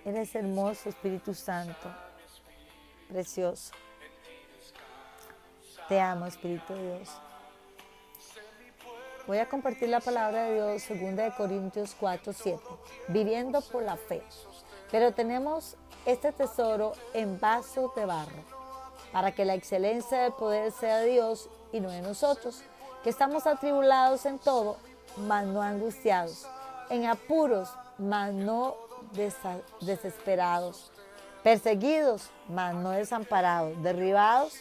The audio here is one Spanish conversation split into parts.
Eres hermoso, Espíritu Santo, precioso. Te amo, Espíritu de Dios. Voy a compartir la palabra de Dios, 2 Corintios 4:7, viviendo por la fe. Pero tenemos este tesoro en vasos de barro, para que la excelencia del poder sea de Dios y no de nosotros, que estamos atribulados en todo, mas no angustiados, en apuros, mas no desesperados, perseguidos, mas no desamparados, derribados,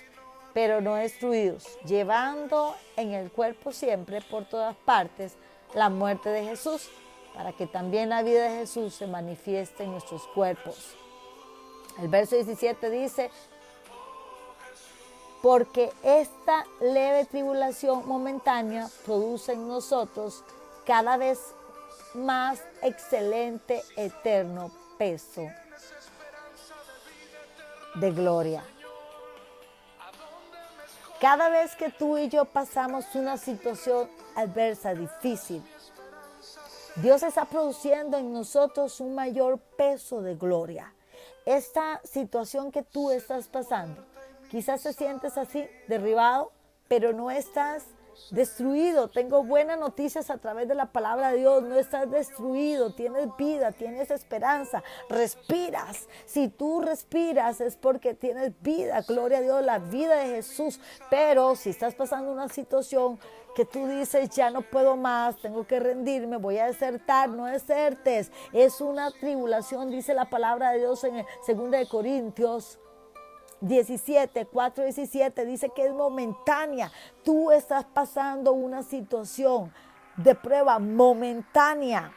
pero no destruidos, llevando en el cuerpo siempre, por todas partes, la muerte de Jesús, para que también la vida de Jesús se manifieste en nuestros cuerpos. El verso 17 dice: porque esta leve tribulación momentánea produce en nosotros cada vez más excelente, eterno peso de gloria. Cada vez que tú y yo pasamos una situación adversa, difícil, Dios está produciendo en nosotros un mayor peso de gloria. Esta situación que tú estás pasando, quizás te sientes así, derribado, pero no estás destruido. Tengo buenas noticias a través de la palabra de Dios. No estás destruido, tienes vida, tienes esperanza, respiras. Si tú respiras es porque tienes vida, gloria a Dios, la vida de Jesús. Pero si estás pasando una situación que tú dices, ya no puedo más, tengo que rendirme, voy a desertar, no desertes. Es una tribulación, dice la palabra de Dios en 2 Corintios 4:17, dice que es momentánea. Tú estás pasando una situación de prueba momentánea.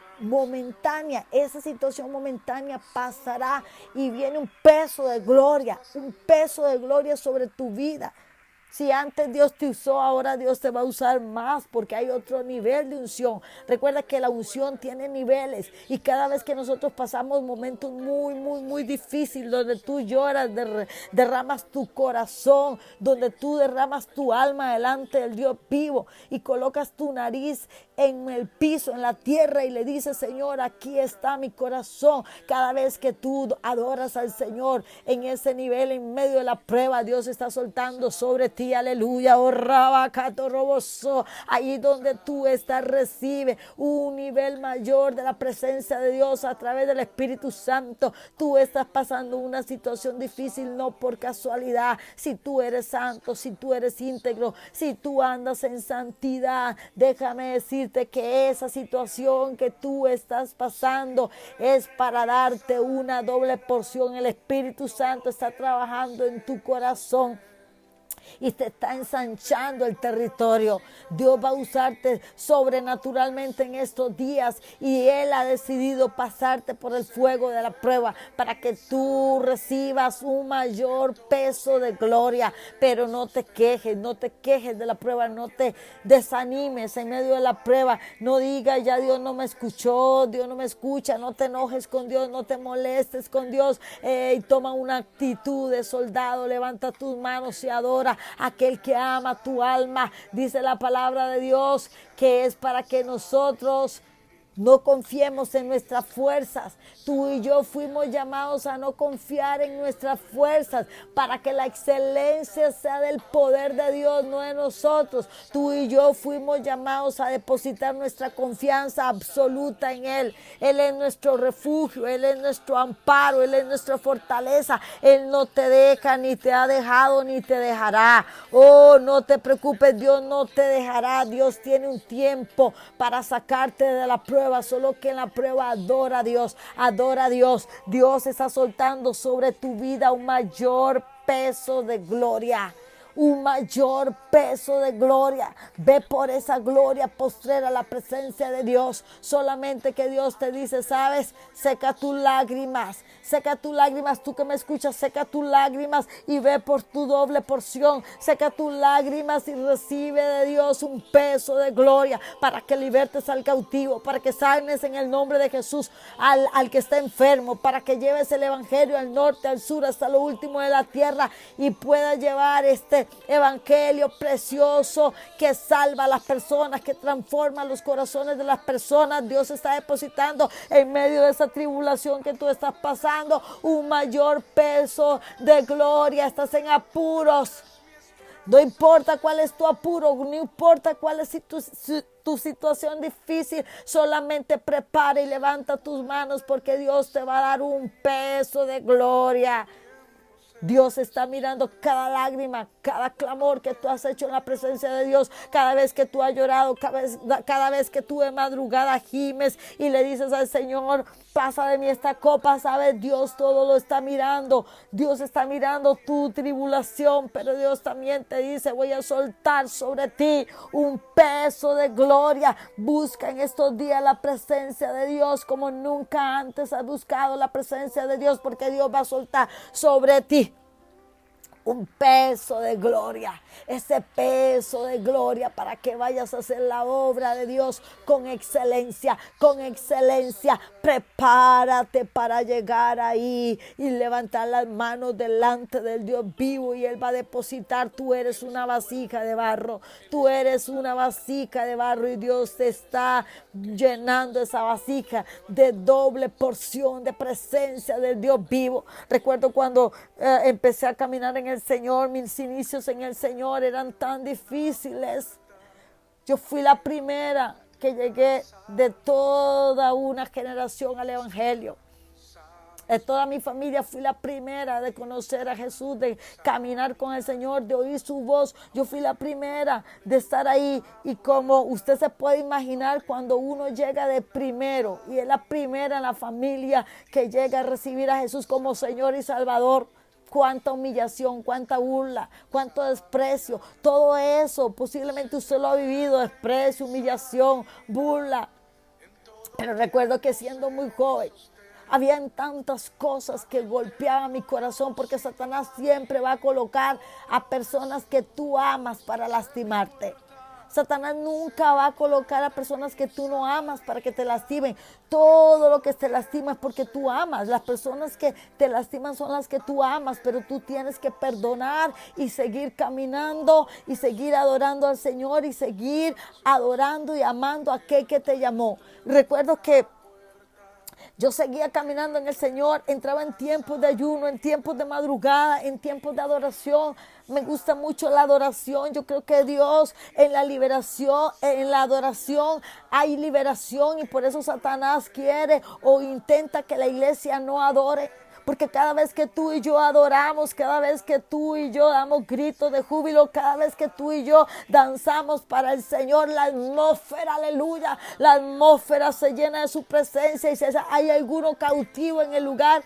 Esa situación momentánea pasará y viene un peso de gloria sobre tu vida. Si antes Dios te usó, ahora Dios te va a usar más, porque hay otro nivel de unción. Recuerda que la unción tiene niveles, y cada vez que nosotros pasamos momentos muy difíciles, donde tú lloras, derramas tu corazón, donde tú derramas tu alma delante del Dios vivo y colocas tu nariz en el piso, en la tierra, y le dices: Señor, aquí está mi corazón. Cada vez que tú adoras al Señor en ese nivel, en medio de la prueba, Dios está soltando sobre ti, aleluya, oh rabacato roboso. Ahí donde tú estás, recibe un nivel mayor de la presencia de Dios a través del Espíritu Santo. Tú estás pasando una situación difícil no por casualidad. Si tú eres santo, si tú eres íntegro, si tú andas en santidad, déjame decirte que esa situación que tú estás pasando es para darte una doble porción. El Espíritu Santo está trabajando en tu corazón y te está ensanchando el territorio. Dios va a usarte sobrenaturalmente en estos días, y Él ha decidido pasarte por el fuego de la prueba para que tú recibas un mayor peso de gloria. Pero no te quejes de la prueba, no te desanimes en medio de la prueba. No digas: ya Dios no me escuchó, Dios no me escucha. No te enojes con Dios, no te molestes con Dios. Toma una actitud de soldado, levanta tus manos y adora aquel que ama tu alma. Dice la palabra de Dios que es para que nosotros no confiemos en nuestras fuerzas. Tú y yo fuimos llamados a no confiar en nuestras fuerzas, para que la excelencia sea del poder de Dios, no de nosotros. Tú y yo fuimos llamados a depositar nuestra confianza absoluta en Él. Él es nuestro refugio, Él es nuestro amparo, Él es nuestra fortaleza. Él no te deja, ni te ha dejado, ni te dejará. Oh, no te preocupes, Dios no te dejará. Dios tiene un tiempo para sacarte de la prueba. Solo que en la prueba adora a Dios, adora a Dios. Dios está soltando sobre tu vida un mayor peso de gloria. Un mayor peso de gloria. Ve por esa gloria postrera a la presencia de Dios. Solamente que Dios te dice: sabes, seca tus lágrimas. Seca tus lágrimas, tú que me escuchas, seca tus lágrimas y ve por tu doble porción. Seca tus lágrimas y recibe de Dios un peso de gloria, para que libertes al cautivo, para que sanes en el nombre de Jesús al que está enfermo, para que lleves el evangelio al norte, al sur, hasta lo último de la tierra, y puedas llevar ese evangelio precioso que salva a las personas, que transforma los corazones de las personas. Dios está depositando en medio de esa tribulación que tú estás pasando un mayor peso de gloria. Estás en apuros. No importa cuál es tu apuro, no importa cuál es tu situación difícil, solamente prepara y levanta tus manos porque Dios te va a dar un peso de gloria. Dios está mirando cada lágrima, cada clamor que tú has hecho en la presencia de Dios, cada vez que tú has llorado, cada vez que tú de madrugada gimes y le dices al Señor, pasa de mí esta copa. Sabes, Dios todo lo está mirando. Dios está mirando tu tribulación, pero Dios también te dice, voy a soltar sobre ti un peso de gloria. Busca en estos días la presencia de Dios como nunca antes has buscado la presencia de Dios, porque Dios va a soltar sobre ti un peso de gloria, ese peso de gloria para que vayas a hacer la obra de Dios con excelencia, con excelencia. Prepárate para llegar ahí y levantar las manos delante del Dios vivo y Él va a depositar. Tú eres una vasija de barro, tú eres una vasija de barro y Dios te está llenando esa vasija de doble porción de presencia del Dios vivo. Recuerdo cuando empecé a caminar en el Señor, mis inicios en el Señor eran tan difíciles. Yo fui la primera que llegué de toda una generación al Evangelio. De toda mi familia fui la primera de conocer a Jesús, de caminar con el Señor, de oír su voz. Yo fui la primera de estar ahí. Y como usted se puede imaginar, cuando uno llega de primero y es la primera en la familia que llega a recibir a Jesús como Señor y Salvador, cuánta humillación, cuánta burla, cuánto desprecio, todo eso posiblemente usted lo ha vivido, desprecio, humillación, burla. Pero recuerdo que siendo muy joven, habían tantas cosas que golpeaban mi corazón, porque Satanás siempre va a colocar a personas que tú amas para lastimarte. Satanás nunca va a colocar a personas que tú no amas para que te lastimen. Todo lo que te lastima es porque tú amas. Las personas que te lastiman son las que tú amas, pero tú tienes que perdonar y seguir caminando y seguir adorando al Señor y seguir adorando y amando a aquel que te llamó. Recuerdo que yo seguía caminando en el Señor, entraba en tiempos de ayuno, en tiempos de madrugada, en tiempos de adoración. Me gusta mucho la adoración. Yo creo que Dios en la liberación, en la adoración hay liberación, y por eso Satanás quiere o intenta que la iglesia no adore. Porque cada vez que tú y yo adoramos, cada vez que tú y yo damos gritos de júbilo, cada vez que tú y yo danzamos para el Señor, la atmósfera, aleluya, la atmósfera se llena de su presencia. Y si hay alguno cautivo en el lugar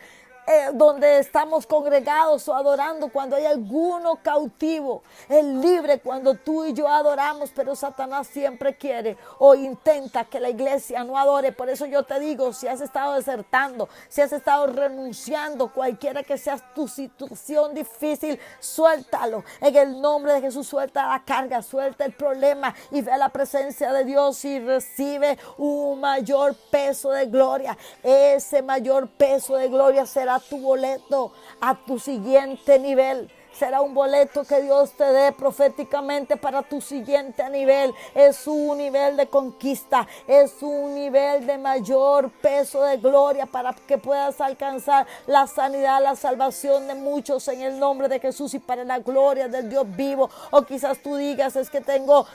donde estamos congregados o adorando, cuando hay alguno cautivo, es libre cuando tú y yo adoramos, pero Satanás siempre quiere o intenta que la iglesia no adore. Por eso yo te digo, si has estado desertando, si has estado renunciando, cualquiera que sea tu situación difícil, suéltalo. En el nombre de Jesús, suelta la carga, suelta el problema y ve a la presencia de Dios y recibe un mayor peso de gloria. Ese mayor peso de gloria será tu boleto a tu siguiente nivel. Será un boleto que Dios te dé proféticamente para tu siguiente nivel. Es un nivel de conquista, es un nivel de mayor peso de gloria para que puedas alcanzar la sanidad, la salvación de muchos en el nombre de Jesús y para la gloria del Dios vivo. O quizás tú digas, es que tengo,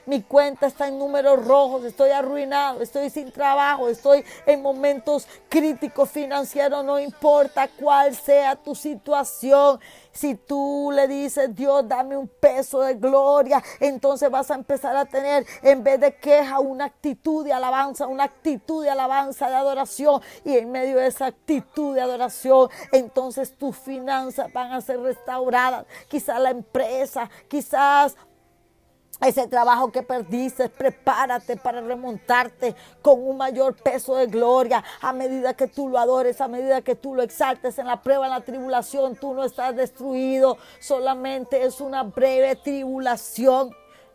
mi cuenta está en números rojos, estoy arruinado, estoy sin trabajo, estoy en momentos críticos financieros. No importa cuál sea tu situación. Si tú le dices, Dios, dame un peso de gloria, entonces vas a empezar a tener, en vez de queja, una actitud de alabanza, de adoración. Y en medio de esa actitud de adoración, entonces tus finanzas van a ser restauradas. Quizás la empresa, quizás ese trabajo que perdiste, prepárate para remontarte con un mayor peso de gloria. A medida que tú lo adores, a medida que tú lo exaltes en la prueba, en la tribulación, tú no estás destruido. Solamente es una breve tribulación.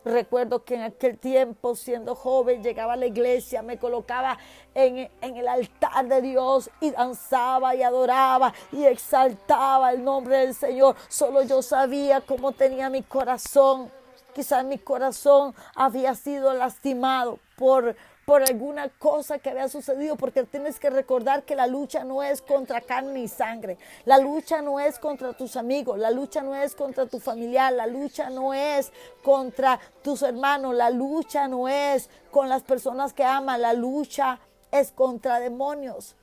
Recuerdo que en aquel tiempo, siendo joven, llegaba a la iglesia, me colocaba en el altar de Dios y danzaba y adoraba y exaltaba el nombre del Señor. Solo yo sabía cómo tenía mi corazón. Quizás mi corazón había sido lastimado por alguna cosa que había sucedido, porque tienes que recordar que la lucha no es contra carne y sangre, la lucha no es contra tus amigos, la lucha no es contra tu familiar, la lucha no es contra tus hermanos, la lucha no es con las personas que aman, la lucha es contra demonios.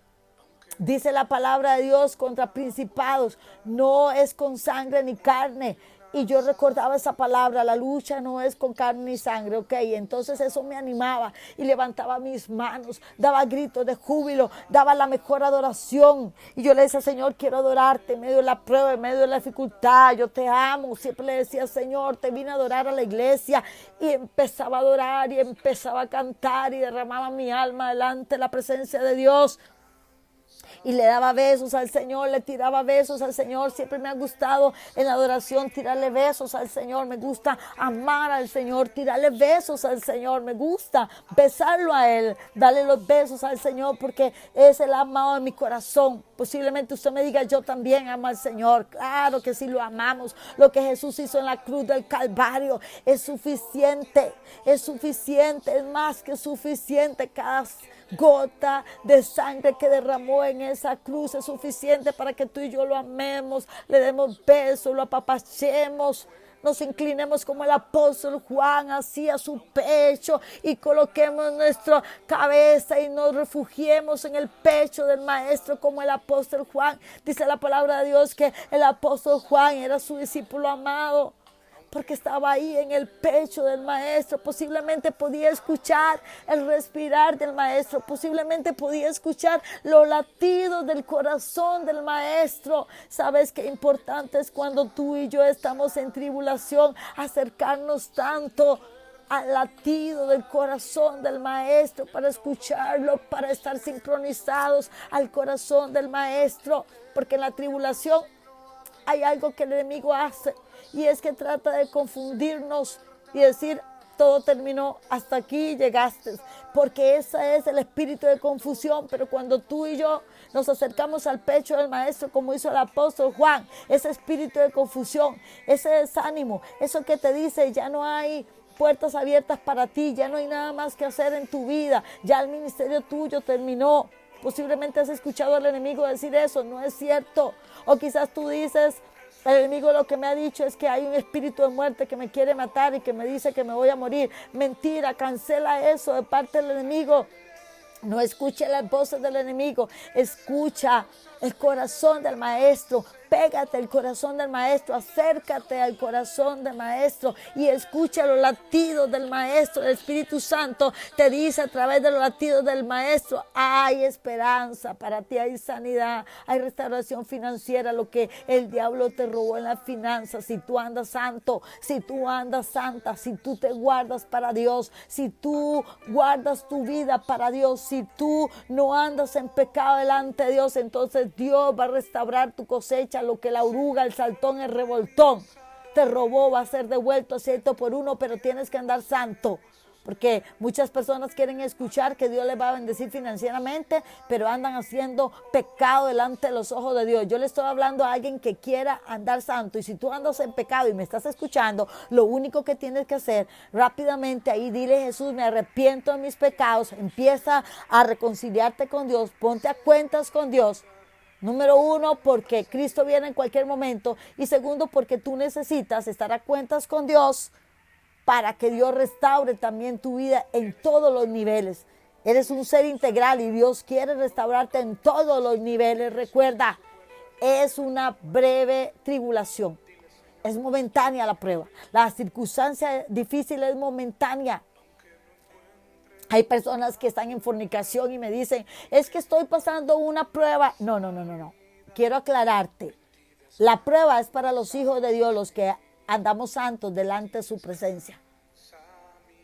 Dice la palabra de Dios, contra principados, no es con sangre ni carne. Y yo recordaba esa palabra, la lucha no es con carne ni sangre, ok. Entonces eso me animaba y levantaba mis manos, daba gritos de júbilo, daba la mejor adoración. Y yo le decía, Señor, quiero adorarte en medio de la prueba, en medio de la dificultad, yo te amo. Siempre le decía, Señor, te vine a adorar a la iglesia. Y empezaba a adorar y empezaba a cantar y derramaba mi alma delante de la presencia de Dios. Y le daba besos al Señor, le tiraba besos al Señor. Siempre me ha gustado en la adoración tirarle besos al Señor. Me gusta amar al Señor, tirarle besos al Señor. Me gusta besarlo a Él, darle los besos al Señor, porque es el amado de mi corazón. Posiblemente usted me diga, yo también amo al Señor. Claro que sí lo amamos. Lo que Jesús hizo en la cruz del Calvario es suficiente. Es más que suficiente. Cada gota de sangre que derramó en esa cruz es suficiente para que tú y yo lo amemos, le demos besos, lo apapachemos, nos inclinemos como el apóstol Juan hacía su pecho y coloquemos nuestra cabeza y nos refugiemos en el pecho del maestro como el apóstol Juan. Dice la palabra de Dios que el apóstol Juan era su discípulo amado, porque estaba ahí en el pecho del maestro. Posiblemente podía escuchar el respirar del maestro, posiblemente podía escuchar los latidos del corazón del maestro. ¿Sabes qué importante es cuando tú y yo estamos en tribulación, acercarnos tanto al latido del corazón del maestro para escucharlo, para estar sincronizados al corazón del maestro? Porque en la tribulación hay algo que el enemigo hace, y es que trata de confundirnos y decir, todo terminó, hasta aquí llegaste, porque ese es el espíritu de confusión. Pero cuando tú y yo nos acercamos al pecho del maestro, como hizo el apóstol Juan, ese espíritu de confusión, ese desánimo, eso que te dice, ya no hay puertas abiertas para ti, ya no hay nada más que hacer en tu vida, ya el ministerio tuyo terminó. Posiblemente has escuchado al enemigo decir eso, no es cierto. O quizás tú dices, el enemigo lo que me ha dicho es que hay un espíritu de muerte que me quiere matar y que me dice que me voy a morir. Mentira, cancela eso de parte del enemigo. No escuche las voces del enemigo, escucha el corazón del maestro. Pégate al corazón del maestro, acércate al corazón del maestro y escucha los latidos del maestro. El Espíritu Santo te dice a través de los latidos del maestro, hay esperanza para ti, hay sanidad, hay restauración financiera, lo que el diablo te robó en las finanzas. Si tú andas santo, si tú andas santa, si tú te guardas para Dios, si tú guardas tu vida para Dios, si tú no andas en pecado delante de Dios, entonces Dios va a restaurar tu cosecha. Lo que la oruga, el saltón, el revoltón te robó va a ser devuelto 100 por 1, pero tienes que andar santo. Porque muchas personas quieren escuchar que Dios les va a bendecir financieramente, pero andan haciendo pecado delante de los ojos de Dios. Yo le estoy hablando a alguien que quiera andar santo. Y si tú andas en pecado y me estás escuchando, lo único que tienes que hacer rápidamente ahí, dile, Jesús, me arrepiento de mis pecados. Empieza a reconciliarte con Dios, ponte a cuentas con Dios. Número 1, porque Cristo viene en cualquier momento. Y segundo, porque tú necesitas estar a cuentas con Dios para que Dios restaure también tu vida en todos los niveles. Eres un ser integral y Dios quiere restaurarte en todos los niveles. Recuerda, es una breve tribulación. Es momentánea la prueba. La circunstancia difícil es momentánea. Hay personas que están en fornicación y me dicen, es que estoy pasando una prueba. No. Quiero aclararte. La prueba es para los hijos de Dios, los que andamos santos delante de su presencia.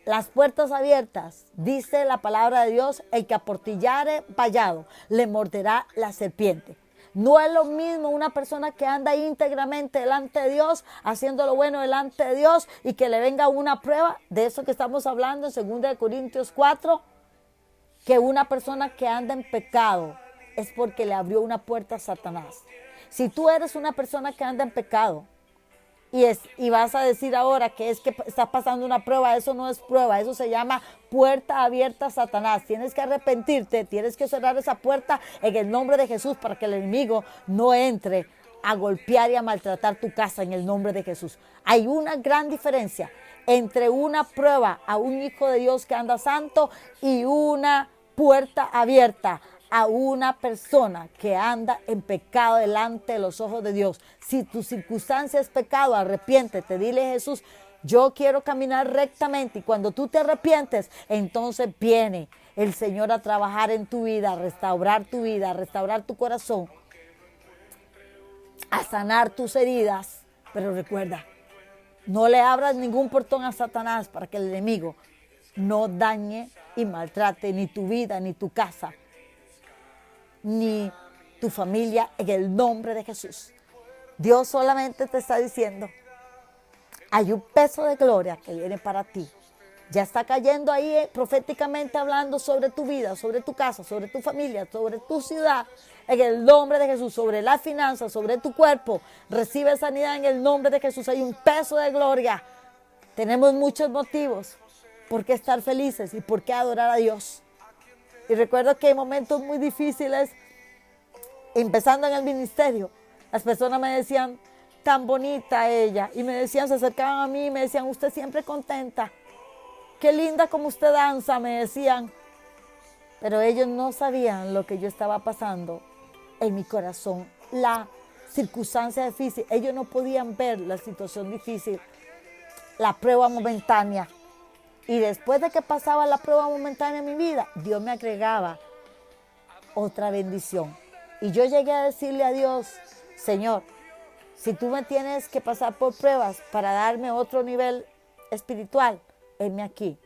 Las puertas abiertas, dice la palabra de Dios, el que aportillare vallado, le morderá la serpiente. No es lo mismo una persona que anda íntegramente delante de Dios, haciendo lo bueno delante de Dios y que le venga una prueba, de eso que estamos hablando en 2 Corintios 4, que una persona que anda en pecado es porque le abrió una puerta a Satanás. Si tú eres una persona que anda en pecado y vas a decir ahora que es que estás pasando una prueba, eso no es prueba, eso se llama puerta abierta a Satanás. Tienes que arrepentirte, tienes que cerrar esa puerta en el nombre de Jesús para que el enemigo no entre a golpear y a maltratar tu casa en el nombre de Jesús. Hay una gran diferencia entre una prueba a un hijo de Dios que anda santo y una puerta abierta a una persona que anda en pecado delante de los ojos de Dios. Si tu circunstancia es pecado, arrepiéntete, dile a Jesús, yo quiero caminar rectamente, y cuando tú te arrepientes, entonces viene el Señor a trabajar en tu vida, a restaurar tu vida, a restaurar tu corazón, a sanar tus heridas. Pero recuerda, no le abras ningún portón a Satanás para que el enemigo no dañe y maltrate ni tu vida, ni tu casa, ni tu familia, en el nombre de Jesús. Dios solamente te está diciendo, hay un peso de gloria que viene para ti. Ya está cayendo ahí proféticamente hablando sobre tu vida, sobre tu casa, sobre tu familia, sobre tu ciudad, en el nombre de Jesús, sobre las finanzas, sobre tu cuerpo. Recibe sanidad en el nombre de Jesús. Hay un peso de gloria. Tenemos muchos motivos por qué estar felices y por qué adorar a Dios. Y recuerdo que en momentos muy difíciles, empezando en el ministerio, las personas me decían, tan bonita ella. Y me decían, se acercaban a mí y me decían, usted siempre contenta. Qué linda como usted danza, me decían. Pero ellos no sabían lo que yo estaba pasando en mi corazón. La circunstancia difícil. Ellos no podían ver la situación difícil, la prueba momentánea. Y después de que pasaba la prueba momentánea en mi vida, Dios me agregaba otra bendición. Y yo llegué a decirle a Dios, Señor, si tú me tienes que pasar por pruebas para darme otro nivel espiritual, heme aquí,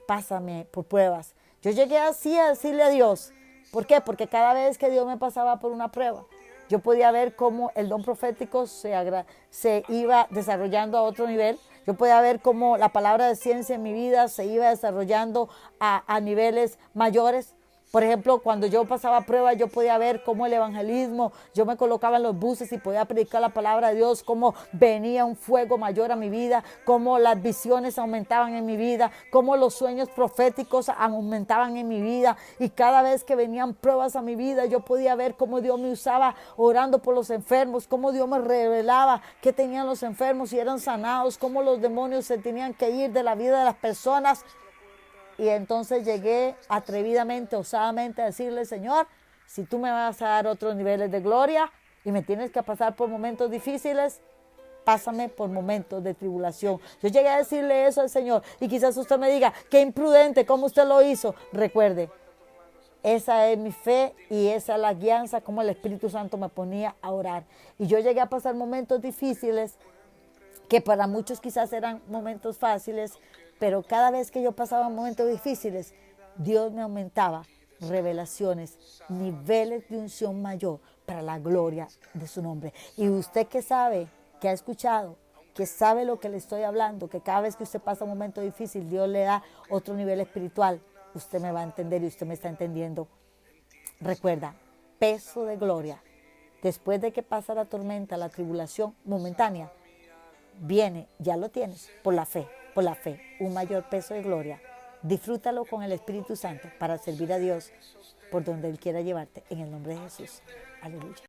pásame por pruebas. Yo llegué así a decirle a Dios. ¿Por qué? Porque cada vez que Dios me pasaba por una prueba, yo podía ver cómo el don profético se iba desarrollando a otro nivel. Yo podía ver cómo la palabra de ciencia en mi vida se iba desarrollando a niveles mayores. Por ejemplo, cuando yo pasaba pruebas, yo podía ver cómo el evangelismo, yo me colocaba en los buses y podía predicar la palabra de Dios, cómo venía un fuego mayor a mi vida, cómo las visiones aumentaban en mi vida, cómo los sueños proféticos aumentaban en mi vida. Y cada vez que venían pruebas a mi vida, yo podía ver cómo Dios me usaba orando por los enfermos, cómo Dios me revelaba qué tenían los enfermos y eran sanados, cómo los demonios se tenían que ir de la vida de las personas. Y entonces llegué atrevidamente, osadamente a decirle, Señor, si tú me vas a dar otros niveles de gloria y me tienes que pasar por momentos difíciles, pásame por momentos de tribulación. Yo llegué a decirle eso al Señor y quizás usted me diga, qué imprudente, ¿cómo usted lo hizo? Recuerde, esa es mi fe y esa es la guianza, como el Espíritu Santo me ponía a orar. Y yo llegué a pasar momentos difíciles que para muchos quizás eran momentos fáciles, pero cada vez que yo pasaba momentos difíciles, Dios me aumentaba revelaciones, niveles de unción mayor para la gloria de su nombre. Y usted que sabe, que ha escuchado, que sabe lo que le estoy hablando, que cada vez que usted pasa un momento difícil, Dios le da otro nivel espiritual, usted me va a entender y usted me está entendiendo. Recuerda, peso de gloria. Después de que pasa la tormenta, la tribulación momentánea, viene, ya lo tienes, por la fe, un mayor peso de gloria. Disfrútalo con el Espíritu Santo para servir a Dios por donde Él quiera llevarte, en el nombre de Jesús. Aleluya.